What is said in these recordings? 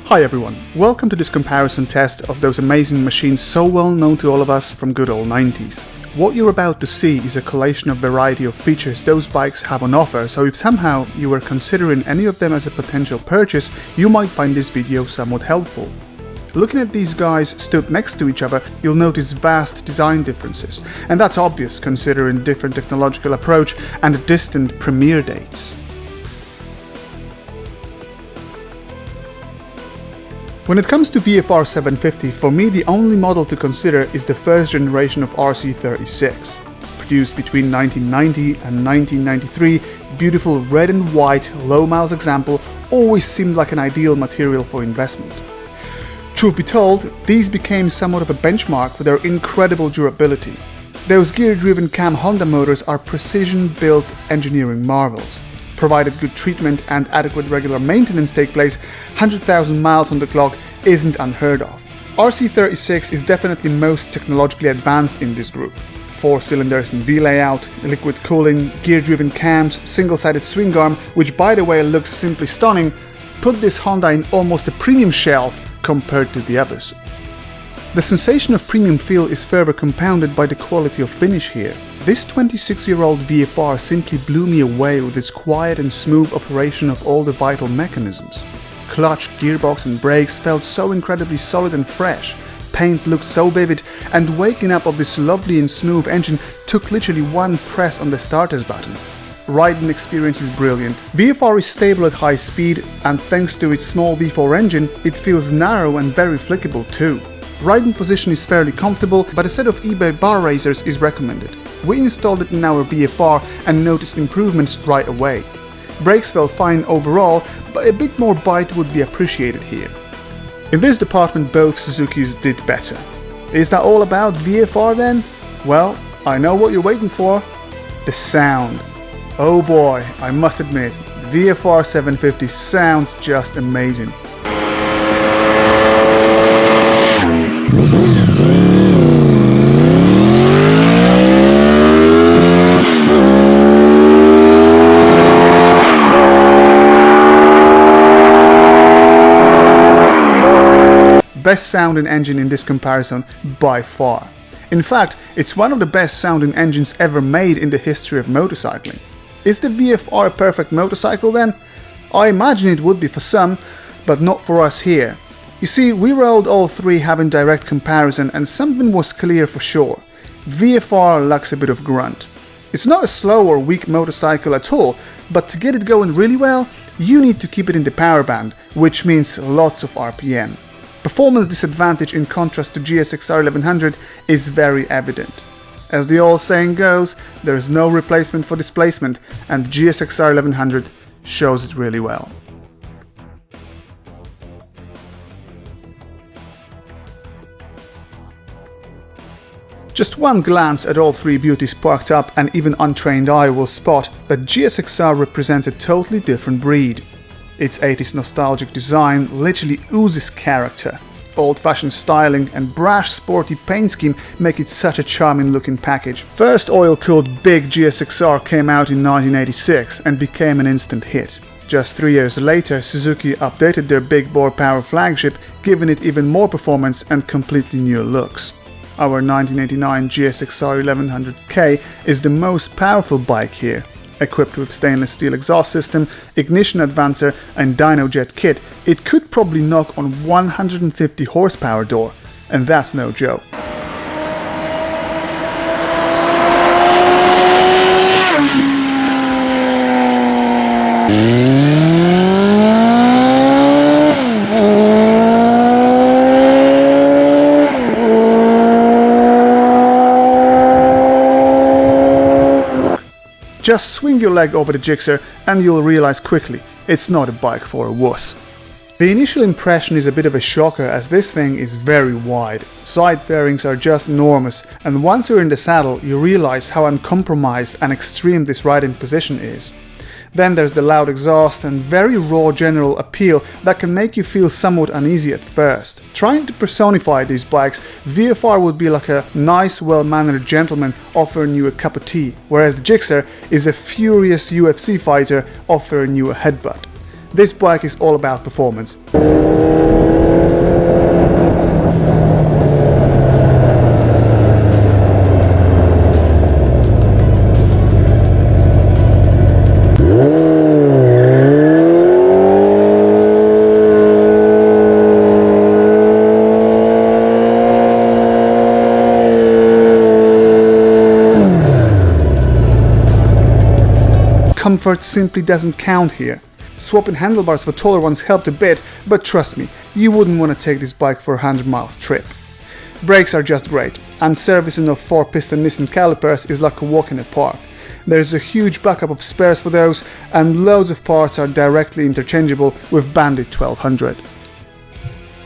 Hi everyone, welcome to this comparison test of those amazing machines so well known to all of us from good old 90s. What you're about to see is a collation of variety of features those bikes have on offer, so if somehow you were considering any of them as a potential purchase, you might find this video somewhat helpful. Looking at these guys stood next to each other, you'll notice vast design differences, and that's obvious considering different technological approach and distant premiere dates. When it comes to VFR 750, for me the only model to consider is the first generation of RC36. Produced between 1990 and 1993, beautiful red and white low miles example always seemed like an ideal material for investment. Truth be told, these became somewhat of a benchmark for their incredible durability. Those gear-driven cam Honda motors are precision-built engineering marvels. Provided good treatment and adequate regular maintenance take place, 100,000 miles on the clock isn't unheard of. RC36 is definitely most technologically advanced in this group. 4 cylinders in V-layout, liquid cooling, gear-driven cams, single-sided swing arm, which by the way looks simply stunning, put this Honda in almost a premium shelf compared to the others. The sensation of premium feel is further compounded by the quality of finish here. This 26-year-old VFR simply blew me away with its quiet and smooth operation of all the vital mechanisms. Clutch, gearbox and brakes felt so incredibly solid and fresh, paint looked so vivid, and waking up of this lovely and smooth engine took literally one press on the starter's button. Riding experience is brilliant. VFR is stable at high speed, and thanks to its small V4 engine, it feels narrow and very flickable too. Riding position is fairly comfortable, but a set of eBay bar raisers is recommended. We installed it in our VFR and noticed improvements right away. Brakes felt fine overall, but a bit more bite would be appreciated here. In this department both Suzukis did better. Is that all about VFR then? Well, I know what you're waiting for. The sound. Oh boy, I must admit, VFR 750 sounds just amazing. Best sounding engine in this comparison by far. In fact, it's one of the best sounding engines ever made in the history of motorcycling. Is the VFR a perfect motorcycle then? I imagine it would be for some, but not for us here. You see, we rolled all three having direct comparison and something was clear for sure. VFR lacks a bit of grunt. It's not a slow or weak motorcycle at all, but to get it going really well, you need to keep it in the power band, which means lots of RPM. Performance disadvantage in contrast to GSXR1100 is very evident. As the old saying goes, there is no replacement for displacement, and GSXR1100 shows it really well. Just one glance at all three beauties parked up and even untrained eye will spot that GSXR represents a totally different breed. Its 80s nostalgic design literally oozes character. Old-fashioned styling and brash sporty paint scheme make it such a charming looking package. First oil-cooled big GSXR came out in 1986 and became an instant hit. Just 3 years later, Suzuki updated their big bore power flagship, giving it even more performance and completely new looks. Our 1989 GSXR1100K is the most powerful bike here. Equipped with stainless steel exhaust system, ignition advancer and dyno jet kit, it could probably knock on 150 horsepower door, and that's no joke. Just swing your leg over the Gixxer and you'll realize quickly, it's not a bike for a wuss. The initial impression is a bit of a shocker as this thing is very wide. Side fairings are just enormous, and once you're in the saddle you realize how uncompromised and extreme this riding position is. Then there's the loud exhaust and very raw general appeal that can make you feel somewhat uneasy at first. Trying to personify these bikes, VFR would be like a nice, well-mannered gentleman offering you a cup of tea, whereas the Gixxer is a furious UFC fighter offering you a headbutt. This bike is all about performance. Comfort simply doesn't count here. Swapping handlebars for taller ones helped a bit, but trust me, you wouldn't want to take this bike for a 100 miles trip. Brakes are just great, and servicing of 4-piston Nissan calipers is like a walk in the park. There's a huge backup of spares for those, and loads of parts are directly interchangeable with Bandit 1200.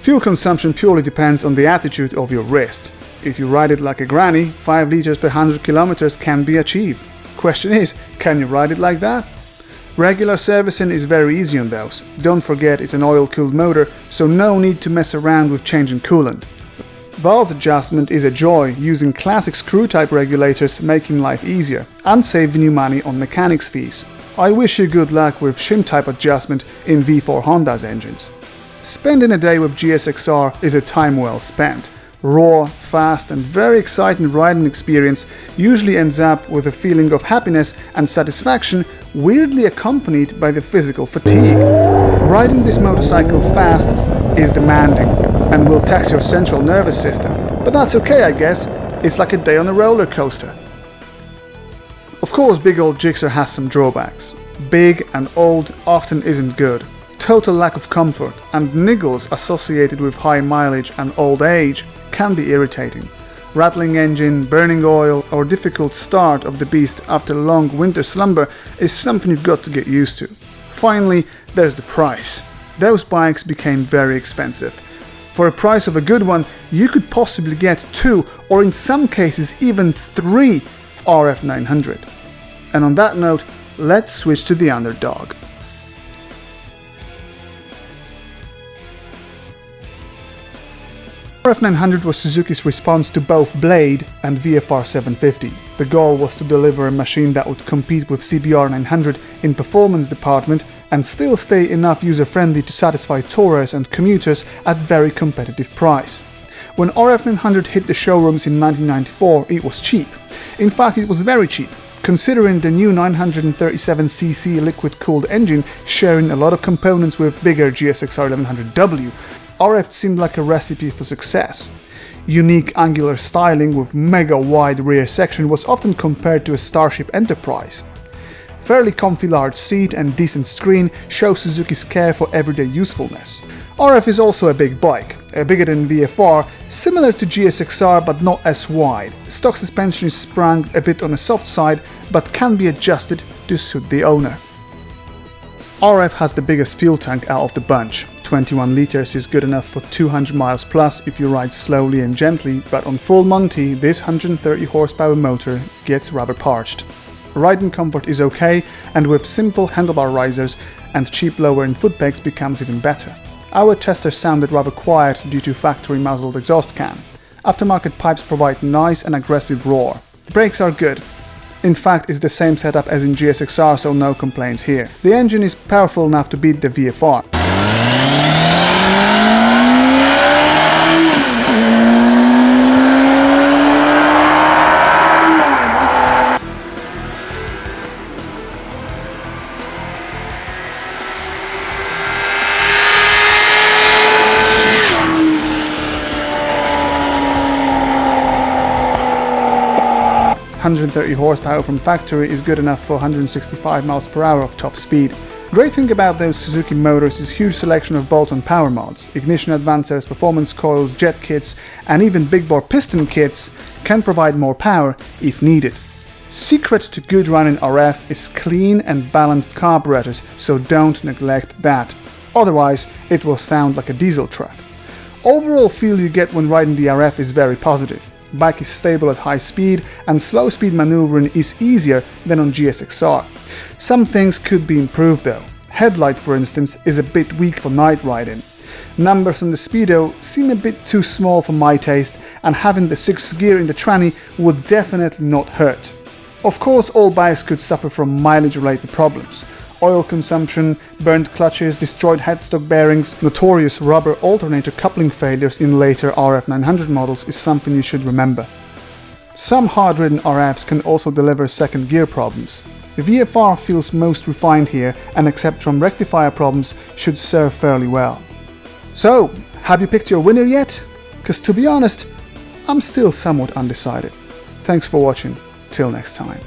Fuel consumption purely depends on the attitude of your wrist. If you ride it like a granny, 5 liters per 100 kilometers can be achieved. Question is, can you ride it like that? Regular servicing is very easy on those. Don't forget it's an oil-cooled motor, so no need to mess around with changing coolant. Valve adjustment is a joy, using classic screw-type regulators making life easier and saving you money on mechanics fees. I wish you good luck with shim-type adjustment in V4 Honda's engines. Spending a day with GSXR is a time well spent. Raw, fast and very exciting riding experience usually ends up with a feeling of happiness and satisfaction, weirdly accompanied by the physical fatigue. Riding this motorcycle fast is demanding and will tax your central nervous system, but that's okay, I guess. It's like a day on a roller coaster. Of course, big old GSXR has some drawbacks. Big and old often isn't good. Total lack of comfort and niggles associated with high mileage and old age can be irritating. Rattling engine, burning oil or difficult start of the beast after long winter slumber is something you've got to get used to. Finally, there's the price. Those bikes became very expensive. For a price of a good one, you could possibly get 2 or in some cases even 3 RF900. And on that note, let's switch to the underdog. RF900 was Suzuki's response to both Blade and VFR 750. The goal was to deliver a machine that would compete with CBR 900 in performance department and still stay enough user-friendly to satisfy tourers and commuters at very competitive price. When RF900 hit the showrooms in 1994, it was cheap. In fact, it was very cheap, considering the new 937cc liquid-cooled engine sharing a lot of components with bigger GSXR1100W. RF seemed like a recipe for success. Unique angular styling with mega wide rear section was often compared to a Starship Enterprise. Fairly comfy large seat and decent screen show Suzuki's care for everyday usefulness. RF is also a big bike, bigger than VFR, similar to GSXR but not as wide. Stock suspension is sprung a bit on the soft side but can be adjusted to suit the owner. RF has the biggest fuel tank out of the bunch. 21 liters is good enough for 200 miles plus if you ride slowly and gently, but on full Monty, this 130 horsepower motor gets rather parched. Riding comfort is okay, and with simple handlebar risers and cheap lowering foot pegs becomes even better. Our tester sounded rather quiet due to factory muzzled exhaust can. Aftermarket pipes provide nice and aggressive roar. The brakes are good. In fact, it's the same setup as in GSXR, so no complaints here. The engine is powerful enough to beat the VFR. 130 horsepower from factory is good enough for 165 miles per hour of top speed. Great thing about those Suzuki motors is huge selection of bolt-on power mods. Ignition advancers, performance coils, jet kits and even big bore piston kits can provide more power if needed. Secret to good running RF is clean and balanced carburetors, so don't neglect that. Otherwise, it will sound like a diesel truck. Overall feel you get when riding the RF is very positive. Bike is stable at high speed and slow speed maneuvering is easier than on GSXR. Some things could be improved though. Headlight, for instance, is a bit weak for night riding. Numbers on the speedo seem a bit too small for my taste, and having the 6th gear in the tranny would definitely not hurt. Of course, all bikes could suffer from mileage related problems. oil consumption, burnt clutches, destroyed headstock bearings, notorious rubber alternator coupling failures in later RF900 models is something you should remember. Some hard-ridden RFs can also deliver second gear problems. The VFR feels most refined here, and except from rectifier problems should serve fairly well. So, have you picked your winner yet? Because to be honest, I'm still somewhat undecided. Thanks for watching. Till next time.